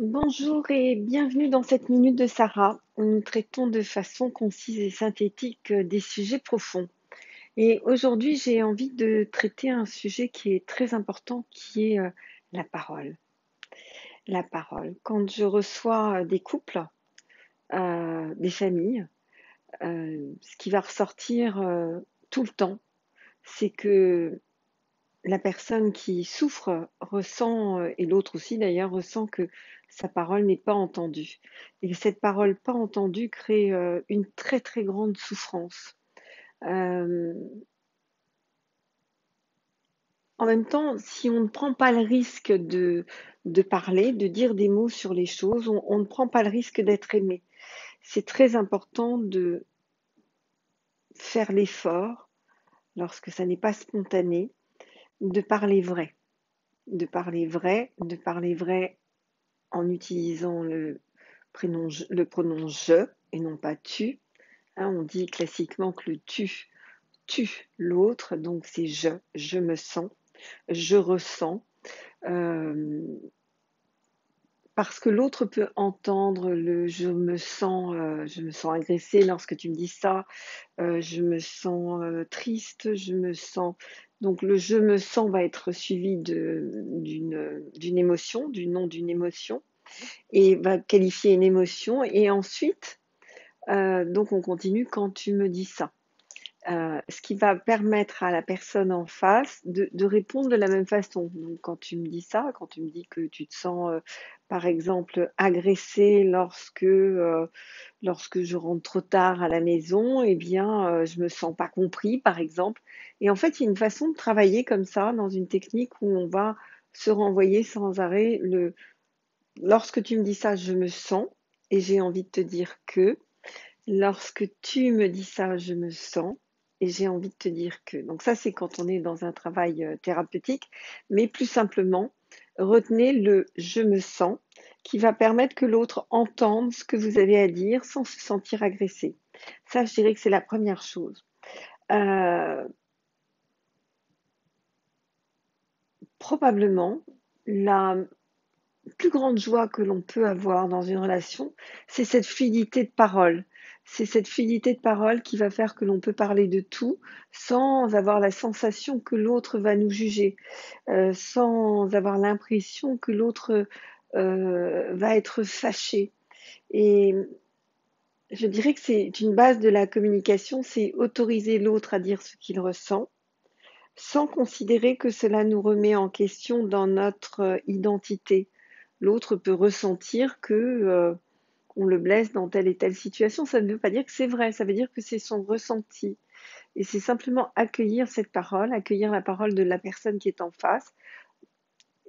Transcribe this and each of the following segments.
Bonjour et bienvenue dans cette minute de Sarah, où nous traitons de façon concise et synthétique des sujets profonds. Et aujourd'hui, j'ai envie de traiter un sujet qui est très important, qui est la parole. La parole. Quand je reçois des couples, des familles, ce qui va ressortir tout le temps, c'est que la personne qui souffre ressent, et l'autre aussi d'ailleurs, ressent que sa parole n'est pas entendue. Et cette parole pas entendue crée une très très grande souffrance. Euh, En même temps, si on ne prend pas le risque de parler, de dire des mots sur les choses, on ne prend pas le risque d'être aimé. C'est très important de faire l'effort, lorsque ça n'est pas spontané, de parler vrai. De parler vrai, de parler vrai en utilisant le pronom je et non pas tu. Hein, on dit classiquement que le tu tue l'autre, donc c'est je me sens, je ressens, euh, parce que l'autre peut entendre le je me sens agressée lorsque tu me dis ça, je me sens triste, je me sens. Donc le je me sens va être suivi d'une émotion, du nom d'une émotion, et va qualifier une émotion. Et ensuite, donc on continue quand tu me dis ça. Ce qui va permettre à la personne en face de répondre de la même façon. Donc quand tu me dis ça, quand tu me dis que tu te sens, par exemple, agressée lorsque je rentre trop tard à la maison, eh bien, je me sens pas compris, par exemple. Et en fait, il y a une façon de travailler comme ça, dans une technique où on va se renvoyer sans arrêt lorsque tu me dis ça, je me sens, et j'ai envie de te dire que. Lorsque tu me dis ça, je me sens, et j'ai envie de te dire que. Donc ça, c'est quand on est dans un travail thérapeutique, mais plus simplement, retenez le je me sens qui va permettre que l'autre entende ce que vous avez à dire sans se sentir agressé. Ça, je dirais que c'est la première chose. Euh, Probablement, la plus grande joie que l'on peut avoir dans une relation, c'est cette fluidité de parole. C'est cette fluidité de parole qui va faire que l'on peut parler de tout sans avoir la sensation que l'autre va nous juger, sans avoir l'impression que l'autre va être fâché. Et je dirais que c'est une base de la communication, c'est autoriser l'autre à dire ce qu'il ressent, sans considérer que cela nous remet en question dans notre identité. L'autre peut ressentir que on le blesse dans telle et telle situation. Ça ne veut pas dire que c'est vrai, ça veut dire que c'est son ressenti. Et c'est simplement accueillir cette parole, accueillir la parole de la personne qui est en face,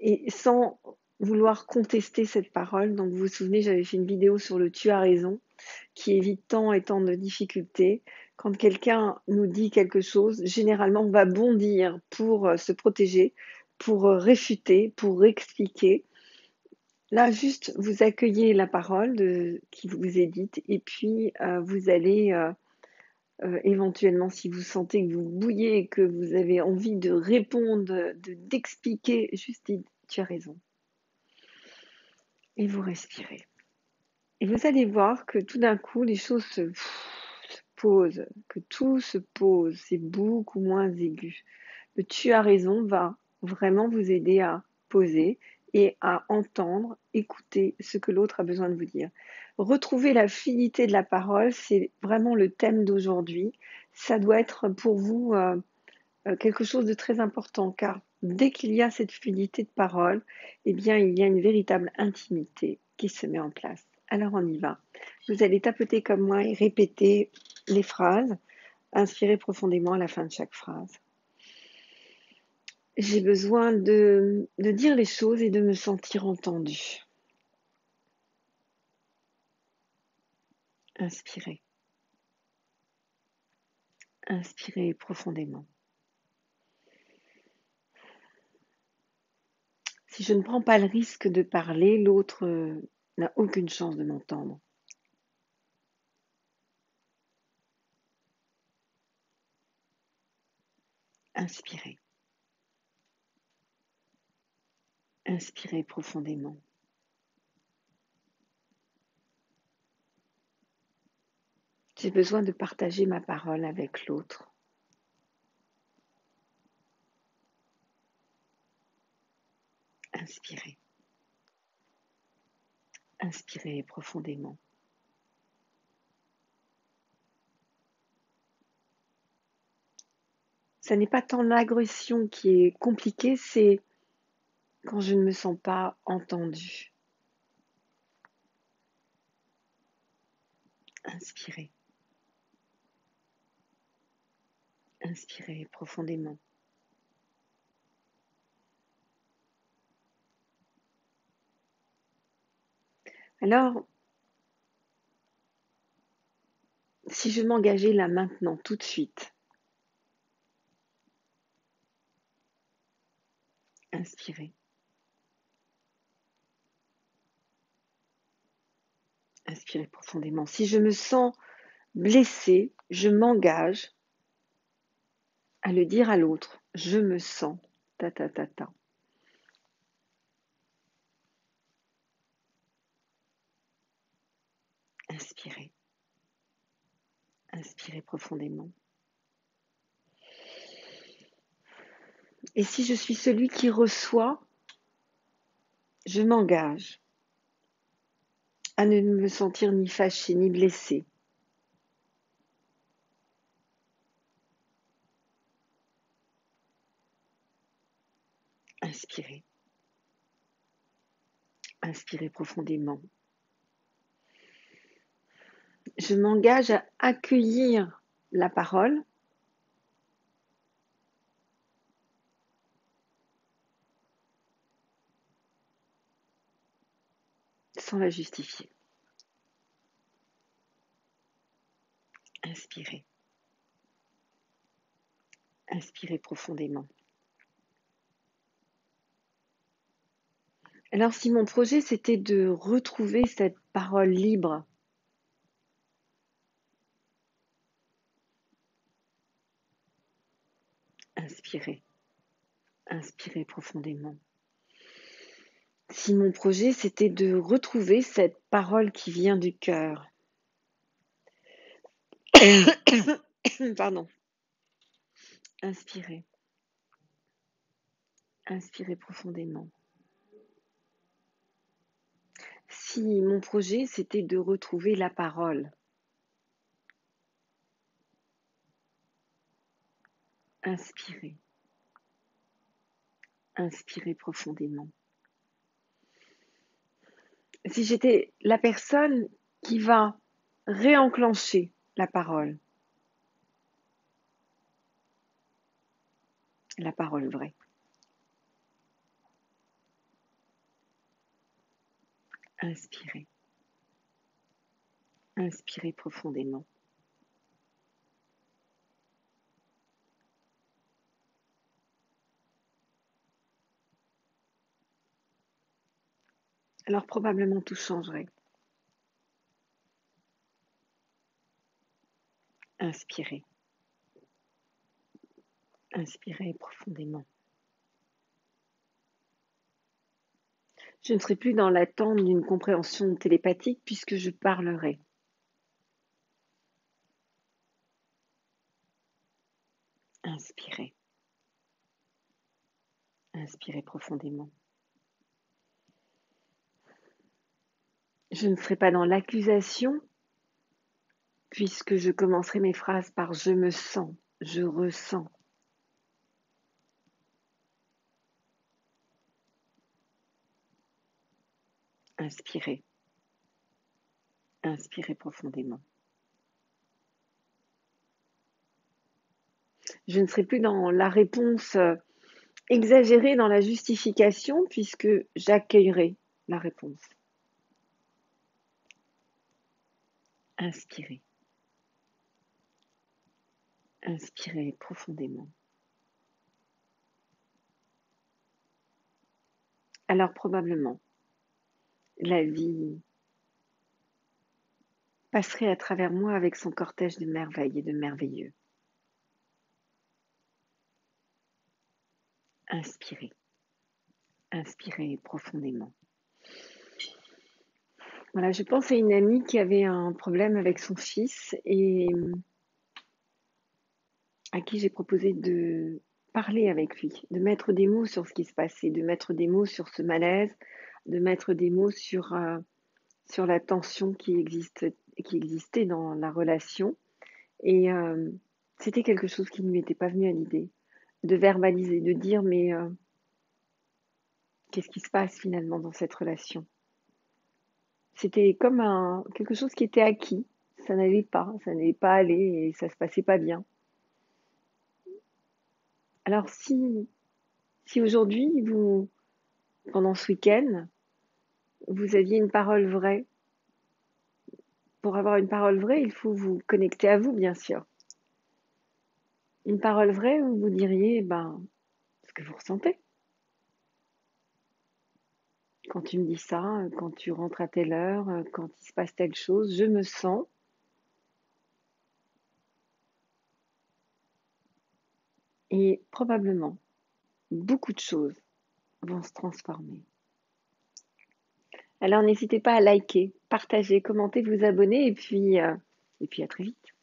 et sans vouloir contester cette parole. Donc vous vous souvenez, j'avais fait une vidéo sur le tu as raison, qui évite tant et tant de difficultés. Quand quelqu'un nous dit quelque chose, généralement on va bondir pour se protéger, pour réfuter, pour expliquer. Là, juste, vous accueillez la parole qui vous est dite, et puis vous allez éventuellement, si vous sentez que vous bouillez et que vous avez envie de répondre, d'expliquer, juste dites, tu as raison. Et vous respirez. Et vous allez voir que tout d'un coup, les choses se posent, que tout se pose, c'est beaucoup moins aigu. Le tu as raison va vraiment vous aider à poser et à entendre, écouter ce que l'autre a besoin de vous dire. Retrouver la fluidité de la parole, c'est vraiment le thème d'aujourd'hui. Ça doit être pour vous quelque chose de très important, car dès qu'il y a cette fluidité de parole, eh bien, il y a une véritable intimité qui se met en place. Alors on y va. Vous allez tapoter comme moi et répéter les phrases. Inspirez profondément à la fin de chaque phrase. J'ai besoin de dire les choses et de me sentir entendue. Inspirez. Inspirez profondément. Si je ne prends pas le risque de parler, l'autre n'a aucune chance de m'entendre. Inspirez. Inspirez profondément. J'ai besoin de partager ma parole avec l'autre. Inspirez. Inspirez profondément. Ce n'est pas tant l'agression qui est compliquée, c'est quand je ne me sens pas entendue. Inspirez. Inspirez profondément. Alors, si je m'engageais là maintenant, tout de suite, inspirez. Inspirez profondément. Si je me sens blessée, je m'engage à le dire à l'autre. Je me sens ta ta ta ta. Inspirez. Inspirez profondément. Et si je suis celui qui reçoit, je m'engage à ne me sentir ni fâchée ni blessée. Inspirez. Inspirez profondément. Je m'engage à accueillir la parole sans la justifier. Inspirez. Inspirez profondément. Alors si mon projet c'était de retrouver cette parole libre, inspirez. Inspirez profondément. Si mon projet c'était de retrouver cette parole qui vient du cœur, pardon, inspirez. Inspirez profondément. Si mon projet c'était de retrouver la parole, inspirez. Inspirez profondément. Si j'étais la personne qui va réenclencher la parole vraie. Inspirez. Inspirez profondément. Alors probablement tout changerait. Inspirez. Inspirez profondément. Je ne serai plus dans l'attente d'une compréhension télépathique puisque je parlerai. Inspirez. Inspirez profondément. Je ne serai pas dans l'accusation puisque je commencerai mes phrases par je me sens, je ressens. Inspirez. Inspirez profondément. Je ne serai plus dans la réponse exagérée, dans la justification, puisque j'accueillerai la réponse. Inspirez. Inspirez profondément. Alors probablement, la vie passerait à travers moi avec son cortège de merveilles et de merveilleux. Inspirez. Inspirez profondément. Voilà, je pense à une amie qui avait un problème avec son fils et à qui j'ai proposé de parler avec lui, de mettre des mots sur ce qui se passait, de mettre des mots sur ce malaise, de mettre des mots sur la tension qui existait dans la relation. Et c'était quelque chose qui ne lui était pas venu à l'idée, de verbaliser, de dire mais qu'est-ce qui se passe finalement dans cette relation? C'était comme quelque chose qui était acquis. Ça n'allait pas aller et ça se passait pas bien. Alors si aujourd'hui, pendant ce week-end, vous aviez une parole vraie, pour avoir une parole vraie, il faut vous connecter à vous, bien sûr. Une parole vraie où vous diriez, ben, ce que vous ressentez. Quand tu me dis ça, quand tu rentres à telle heure, quand il se passe telle chose, je me sens, et probablement, beaucoup de choses vont se transformer. Alors n'hésitez pas à liker, partager, commenter, vous abonner, et puis à très vite.